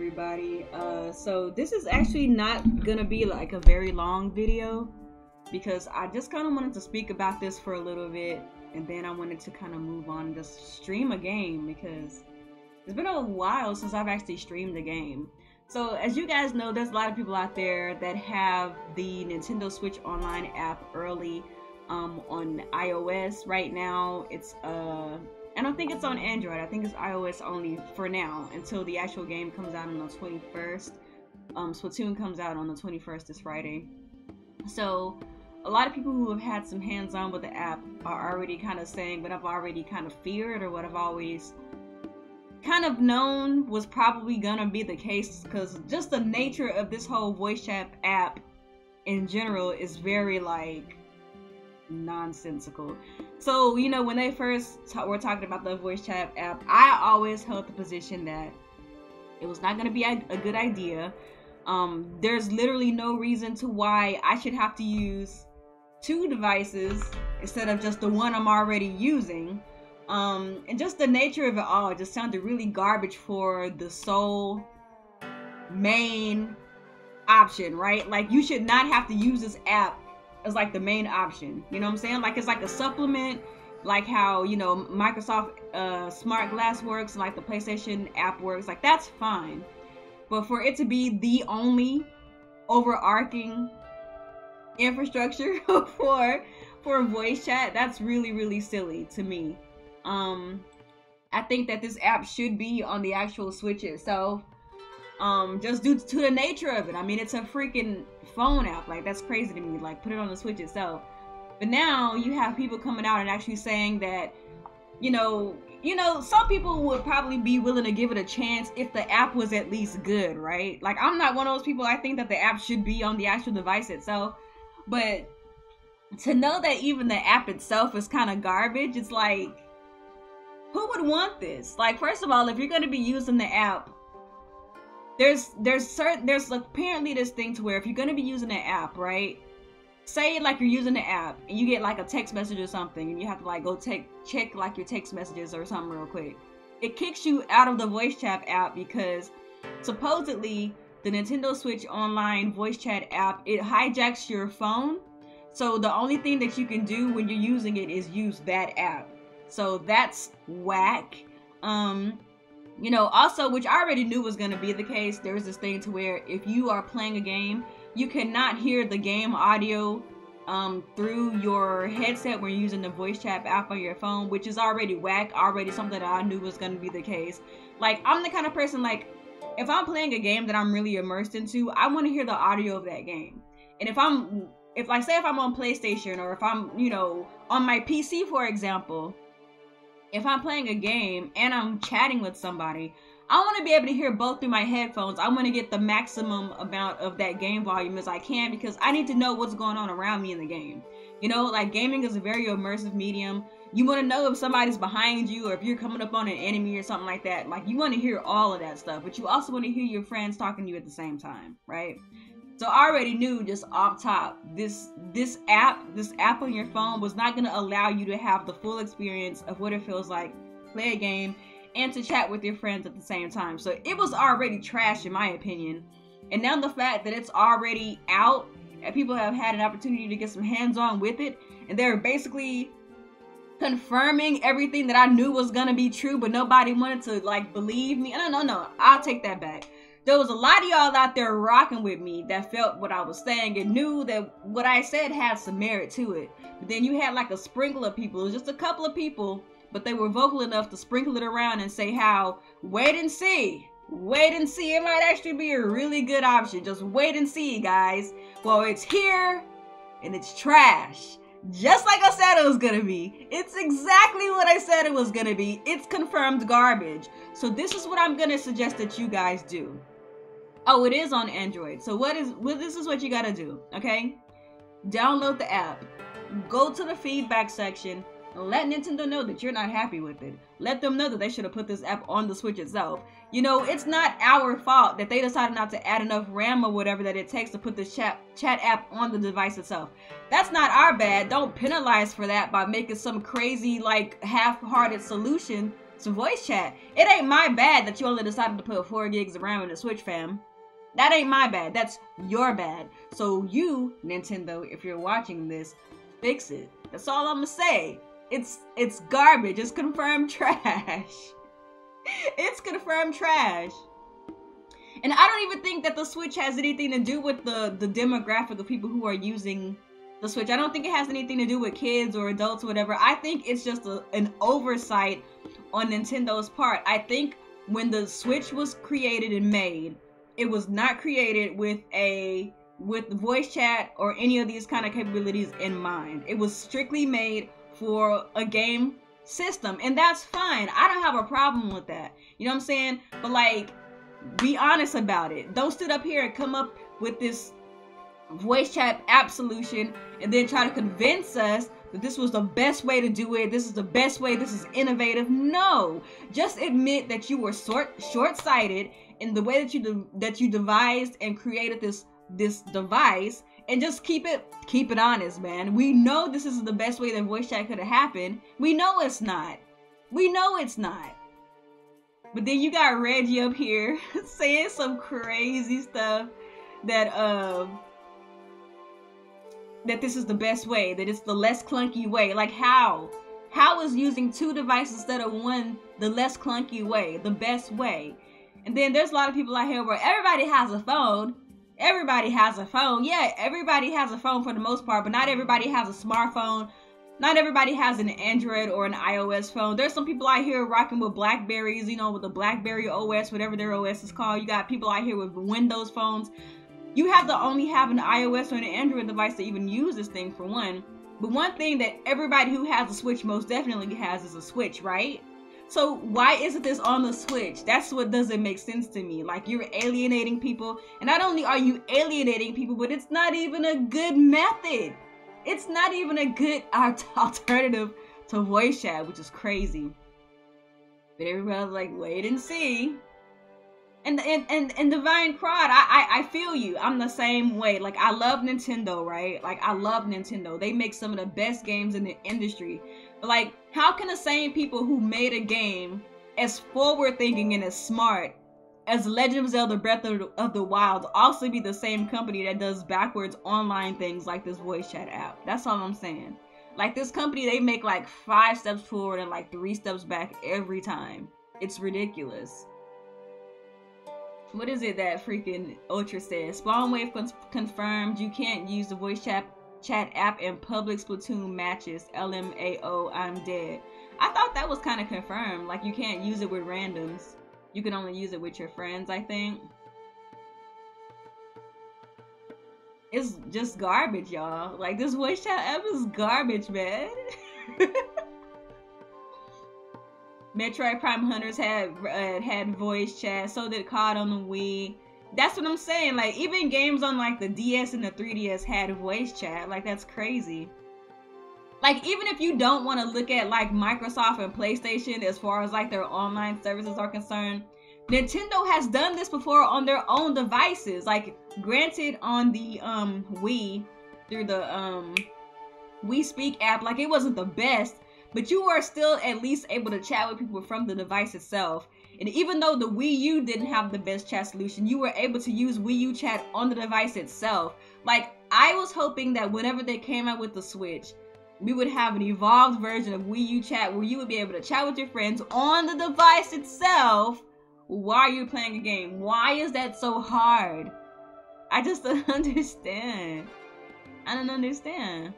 everybody. So this is actually not gonna be like a very long video because I just kind of wanted to speak about this for a little bit, and then I wanted to kind of move on and just stream a game because it's been a while since I've actually streamed a game. So as you guys know, there's a lot of people out there that have the Nintendo Switch Online app early on iOS. Right now it's I don't think it's on Android. I think it's iOS only for now until the actual game comes out on the 21st. Splatoon comes out on the 21st this Friday. So a lot of people who have had some hands-on with the app are already kind of saying what I've already kind of feared, or what I've always kind of known was probably gonna be the case, because just the nature of this whole voice chat app in general is very like nonsensical. So, you know, when they first were talking about the voice chat app, I always held the position that it was not going to be a good idea. There's literally no reason to why I should have to use two devices instead of just the one I'm already using. And just the nature of it all just sounded really garbage for the sole main option, right? Like, you should not have to use this app as like the main option, you know what I'm saying? Like, it's like a supplement, like how, you know, Microsoft Smart Glass works, and like the PlayStation app works. Like, that's fine, but for it to be the only overarching infrastructure for voice chat, that's really silly to me. I think that this app should be on the actual Switch itself, just due to the nature of it. I mean, it's a freaking phone app. Like, that's crazy to me. Like, put it on the Switch itself. But now you have people coming out and actually saying that, you know, some people would probably be willing to give it a chance if the app was at least good, right? Like, I'm not one of those people. I think that the app should be on the actual device itself, but to know that even the app itself is kind of garbage, it's like, who would want this? Like, first of all, if you're going to be using the app, there's apparently this thing to where if you're going to be using an app, right? Say like you're using the app and you get like a text message or something, and you have to like go check like your text messages or something real quick. It kicks you out of the voice chat app because supposedly the Nintendo Switch Online voice chat app, it hijacks your phone. So the only thing that you can do when you're using it is use that app. So that's whack. You know, also, which I already knew was going to be the case, there's this thing to where if you are playing a game, you cannot hear the game audio through your headset when you're using the voice chat app on your phone, which is already whack, already something that I knew was going to be the case. Like, I'm the kind of person, like, if I'm playing a game that I'm really immersed into, I want to hear the audio of that game. And if I'm on PlayStation, or if I'm, you know, on my PC, for example, if I'm playing a game and I'm chatting with somebody, I want to be able to hear both through my headphones. I want to get the maximum amount of that game volume as I can, because I need to know what's going on around me in the game. You know, like, gaming is a very immersive medium. You want to know if somebody's behind you, or if you're coming up on an enemy or something like that. Like, you want to hear all of that stuff, but you also want to hear your friends talking to you at the same time, right? So I already knew just off top, this app on your phone was not going to allow you to have the full experience of what it feels like to play a game and to chat with your friends at the same time. So it was already trash, in my opinion. And now the fact that it's already out and people have had an opportunity to get some hands-on with it, and they're basically confirming everything that I knew was going to be true, but nobody wanted to, like, believe me. No, I'll take that back. There was a lot of y'all out there rocking with me that felt what I was saying and knew that what I said had some merit to it. But then you had like a sprinkle of people. It was just a couple of people, but they were vocal enough to sprinkle it around and say how, wait and see. It might actually be a really good option. Just wait and see, guys. Well, it's here and it's trash. Just like I said it was gonna be. It's exactly what I said it was gonna be. It's confirmed garbage. So this is what I'm gonna suggest that you guys do. Oh, it is on Android. So this is what you gotta do, okay? Download the app. Go to the feedback section and let Nintendo know that you're not happy with it. Let them know that they should have put this app on the Switch itself. You know, it's not our fault that they decided not to add enough RAM or whatever that it takes to put this chat app on the device itself. That's not our bad. Don't penalize for that by making some crazy, like, half-hearted solution So voice chat, it ain't my bad that you only decided to put 4 gigs of RAM in the Switch, fam. That ain't my bad. That's your bad. So you, Nintendo, if you're watching this, fix it. That's all I'm gonna say. It's garbage. It's confirmed trash. It's confirmed trash. And I don't even think that the Switch has anything to do with the demographic of people who are using the Switch. I don't think it has anything to do with kids or adults or whatever. I think it's just an oversight on Nintendo's part. I think when the Switch was created and made, it was not created with voice chat or any of these kind of capabilities in mind. It was strictly made for a game system, and that's fine. I don't have a problem with that. You know what I'm saying? But like, be honest about it. Don't sit up here and come up with this voice chat app solution and then try to convince us that this was the best way to do it. This is the best way. This is innovative. No, just admit that you were short-sighted in the way that you devised and created this device, and just keep it honest, man. We know this is the best way that voice chat could have happened. We know it's not. We know it's not. But then you got Reggie up here saying some crazy stuff that this is the best way, that it's the less clunky way. Like how? How is using 2 devices instead of 1 the less clunky way, the best way? And then there's a lot of people out here where everybody has a phone. Everybody has a phone. Yeah, everybody has a phone for the most part, but not everybody has a smartphone. Not everybody has an Android or an iOS phone. There's some people out here rocking with Blackberries, you know, with the Blackberry OS, whatever their OS is called. You got people out here with Windows phones. You have to only have an iOS or an Android device to even use this thing, for one. But one thing that everybody who has a Switch most definitely has is a Switch, right? So why isn't this on the Switch? That's what doesn't make sense to me. Like, you're alienating people. And not only are you alienating people, but it's not even a good method. It's not even a good alternative to voice chat, which is crazy. But everybody's like, wait and see. And Divine Crowd, I feel you. I'm the same way. Like, I love Nintendo, right? Like, I love Nintendo. They make some of the best games in the industry. But like, how can the same people who made a game as forward-thinking and as smart as Legend of Zelda Breath of the Wild also be the same company that does backwards online things like this voice chat app? That's all I'm saying. Like, this company, they make like 5 steps forward and like 3 steps back every time. It's ridiculous. What is it that freaking Ultra says? Spawnwave confirmed you can't use the voice chat app in public Splatoon matches. LMAO, I'm dead. I thought that was kind of confirmed. Like, you can't use it with randoms. You can only use it with your friends, I think. It's just garbage, y'all. Like, this voice chat app is garbage, man. Metroid Prime Hunters had voice chat. So did COD on the Wii. That's what I'm saying. Like, even games on like the DS and the 3DS had voice chat. Like, that's crazy. Like, even if you don't want to look at like Microsoft and PlayStation as far as like their online services are concerned, Nintendo has done this before on their own devices. Like, granted, on the Wii, through the Wii Speak app, like, it wasn't the best, but you were still at least able to chat with people from the device itself. And even though the Wii U didn't have the best chat solution, you were able to use Wii U chat on the device itself. Like, I was hoping that whenever they came out with the Switch, we would have an evolved version of Wii U chat where you would be able to chat with your friends on the device itself while you're playing a game. Why is that so hard? I just don't understand. I don't understand.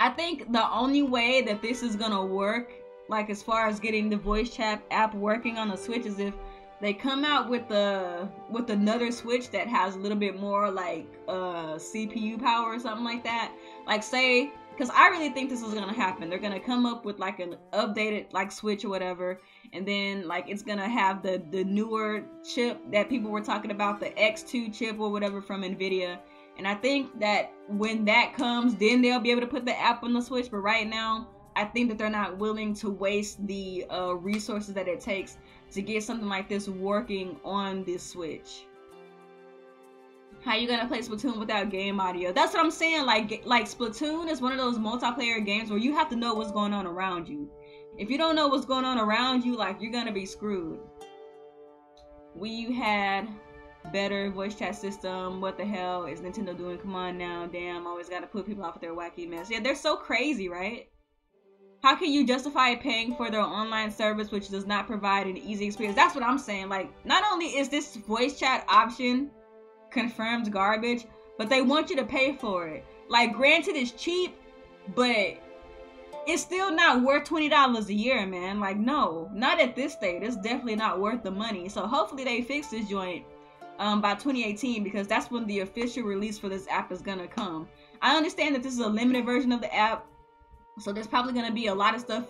I think the only way that this is gonna work, like as far as getting the voice chat app working on the Switch, is if they come out with another Switch that has a little bit more like CPU power or something like that. Like, say, because I really think this is gonna happen. They're gonna come up with like an updated like Switch or whatever, and then like it's gonna have the newer chip that people were talking about, the X2 chip or whatever from Nvidia. And I think that when that comes, then they'll be able to put the app on the Switch. But right now, I think that they're not willing to waste the resources that it takes to get something like this working on this Switch. How you gonna play Splatoon without game audio? That's what I'm saying. Like Splatoon is one of those multiplayer games where you have to know what's going on around you. If you don't know what's going on around you, like, you're gonna be screwed. Wii U had better voice chat system. What the hell is Nintendo doing? Come on now, damn, always gotta put people off with their wacky mess. Yeah, they're so crazy, right? How can you justify paying for their online service which does not provide an easy experience? That's what I'm saying. Like, not only is this voice chat option confirmed garbage, but they want you to pay for it. Like, granted, it's cheap, but it's still not worth $20 a year, man. Like, no, not at this state. It's definitely not worth the money. So hopefully they fix this joint by 2018, because that's when the official release for this app is gonna come. I understand that this is a limited version of the app, so there's probably gonna be a lot of stuff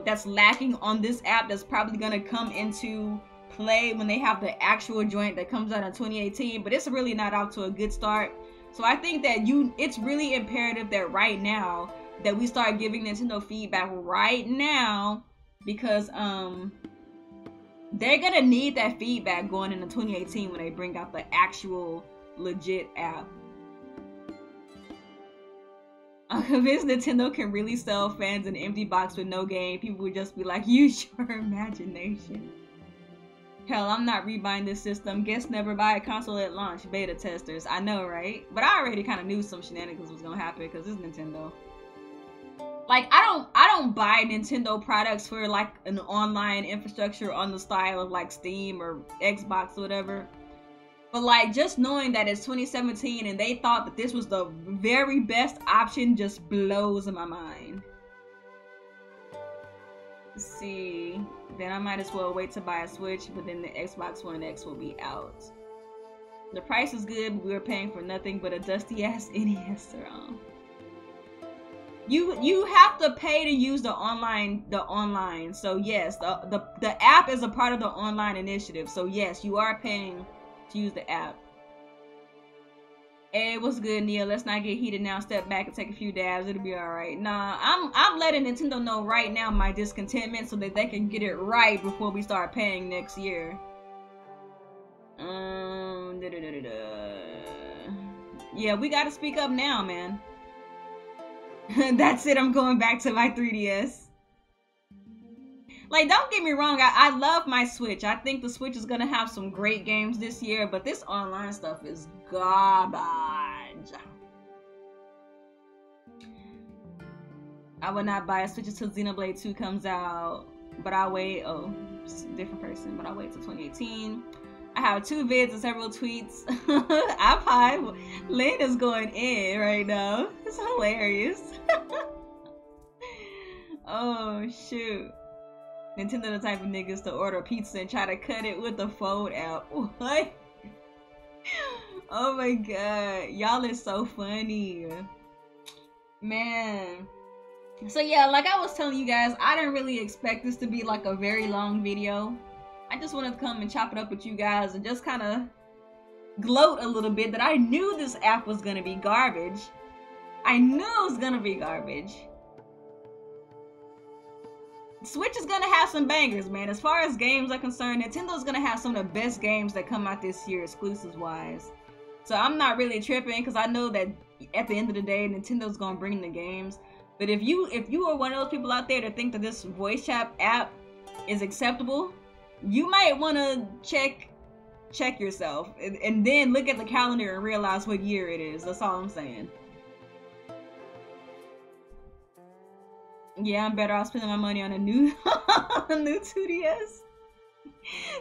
that's lacking on this app that's probably gonna come into play when they have the actual joint that comes out in 2018, but it's really not off to a good start. So I think that it's really imperative that right now that we start giving Nintendo feedback right now, because they're gonna need that feedback going into 2018 when they bring out the actual legit app. I'm convinced Nintendo can really sell fans an empty box with no game. People would just be like, use your imagination. Hell, I'm not rebuying this system. Guess never buy a console at launch. Beta testers. I know, right? But I already kind of knew some shenanigans was gonna happen because it's Nintendo. Like, I don't buy Nintendo products for like an online infrastructure on the style of like Steam or Xbox or whatever. But like, just knowing that it's 2017 and they thought that this was the very best option just blows my mind. Let's see. Then I might as well wait to buy a Switch, but then the Xbox One X will be out. The price is good, but we were paying for nothing but a dusty ass NES ROM. You have to pay to use the online. So yes, the app is a part of the online initiative. So yes, you are paying to use the app. Hey, what's good, Neil? Let's not get heated now. Step back and take a few dabs. It'll be alright. Nah, I'm letting Nintendo know right now my discontentment so that they can get it right before we start paying next year. Yeah, we gotta speak up now, man. That's it, I'm going back to my 3DS. Like, don't get me wrong, I love my Switch. I think the Switch is gonna have some great games this year, but this online stuff is garbage. I would not buy a Switch until Xenoblade 2 comes out, but I'll wait. Oh, it's a different person, but I'll wait till 2018. I have 2 vids and several tweets. I'm high. Lynn is going in right now. It's hilarious. Oh, shoot. Nintendo the type of niggas to order pizza and try to cut it with the Fold app. What? Oh my god. Y'all is so funny. Man. So yeah, like I was telling you guys, I didn't really expect this to be like a very long video. I just wanted to come and chop it up with you guys and just kind of gloat a little bit that I knew this app was going to be garbage. I knew it was going to be garbage. Switch is going to have some bangers, man. As far as games are concerned, Nintendo's going to have some of the best games that come out this year, exclusives-wise. So I'm not really tripping because I know that at the end of the day, Nintendo's going to bring the games. But if you are one of those people out there that think that this voice chat app is acceptable, you might want to check yourself and then look at the calendar and realize what year it is. That's all I'm saying. Yeah, I'm better off spending my money on a new a new 2DS.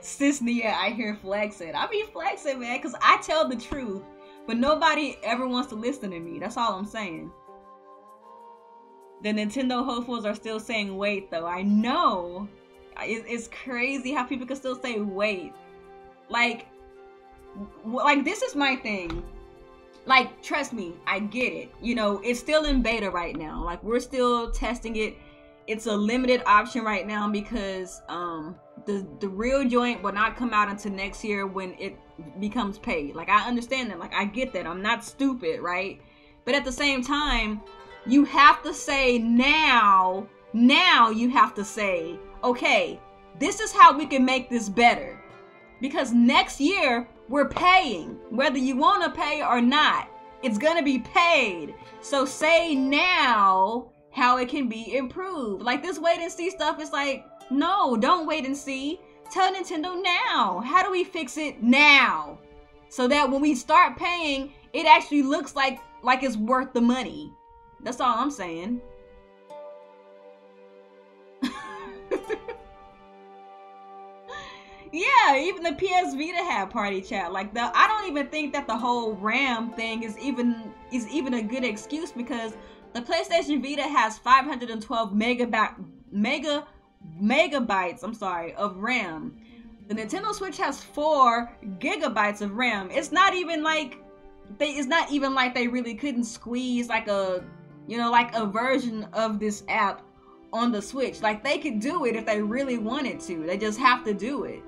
Sis Nia, I hear flexing. I be flexing, man, because I tell the truth, but nobody ever wants to listen to me. That's all I'm saying. The Nintendo hopefuls are still saying wait, though. I know. It's crazy how people can still say wait. Like this is my thing. Like, trust me, I get it. You know, it's still in beta right now. Like, we're still testing it. It's a limited option right now because the real joint will not come out until next year when it becomes paid. Like, I understand that. Like, I get that. I'm not stupid, right? But at the same time, you have to say now you have to say, okay, this is how we can make this better. Because next year, we're paying. Whether you want to pay or not, it's gonna be paid. So say now how it can be improved. Like this wait and see stuff is like, no, don't wait and see. Tell Nintendo now. How do we fix it now? So that when we start paying, it actually looks like it's worth the money. That's all I'm saying. Yeah, even the PS Vita had party chat. Like I don't even think that the whole RAM thing is even a good excuse, because the PlayStation Vita has 512 megabytes, I'm sorry, of RAM. The Nintendo Switch has 4 gigabytes of RAM. It's not even like they really couldn't squeeze like a version of this app on the Switch. Like they could do it if they really wanted to. They just have to do it.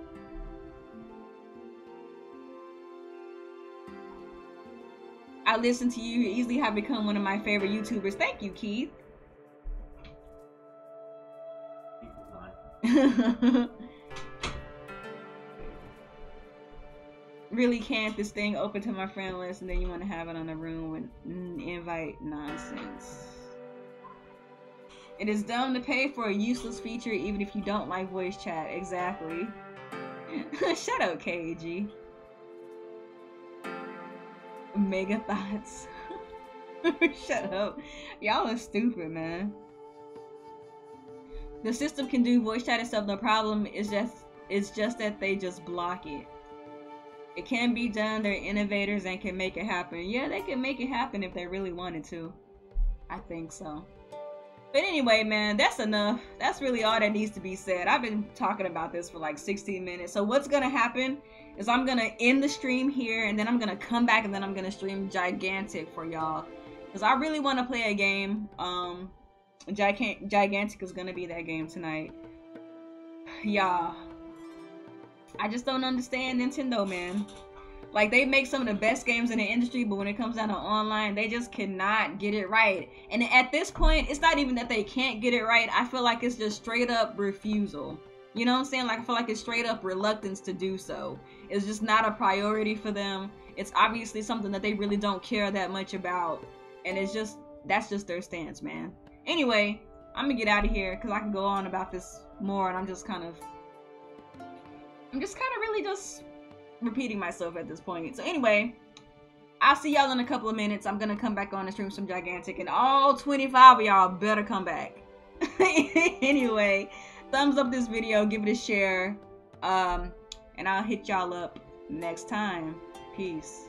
I listen to you. You easily have become one of my favorite YouTubers. Thank you, Keith. Really can't this thing open to my friend list and then you want to have it on the room with invite nonsense. It is dumb to pay for a useless feature even if you don't like voice chat. Exactly. Shut up, KG. Mega thoughts. Shut up. Y'all are stupid, man. The system can do voice chat itself, no problem. It's just that they just block it. It can be done. They're innovators and can make it happen. Yeah, they can make it happen if they really wanted to. I think so. But anyway, man, that's enough. That's really all that needs to be said. I've been talking about this for like 16 minutes. So what's gonna happen is I'm gonna end the stream here, and then I'm gonna come back, and then I'm gonna stream Gigantic for y'all, because I really want to play a game. Gigantic is gonna be that game tonight. Y'all, I just don't understand Nintendo, man. Like, they make some of the best games in the industry, but when it comes down to online, they just cannot get it right. And at this point, it's not even that they can't get it right. I feel like it's just straight up refusal. You know what I'm saying? Like, I feel like it's straight up reluctance to do so. It's just not a priority for them. It's obviously something that they really don't care that much about. And it's just, that's just their stance, man. Anyway, I'm gonna get out of here because I can go on about this more, and I'm just kind of really just repeating myself at this point. So anyway, I'll see y'all in a couple of minutes. I'm gonna come back on and stream some Gigantic, and all 25 of y'all better come back. Anyway, thumbs up this video, give it a share, and I'll hit y'all up next time. Peace.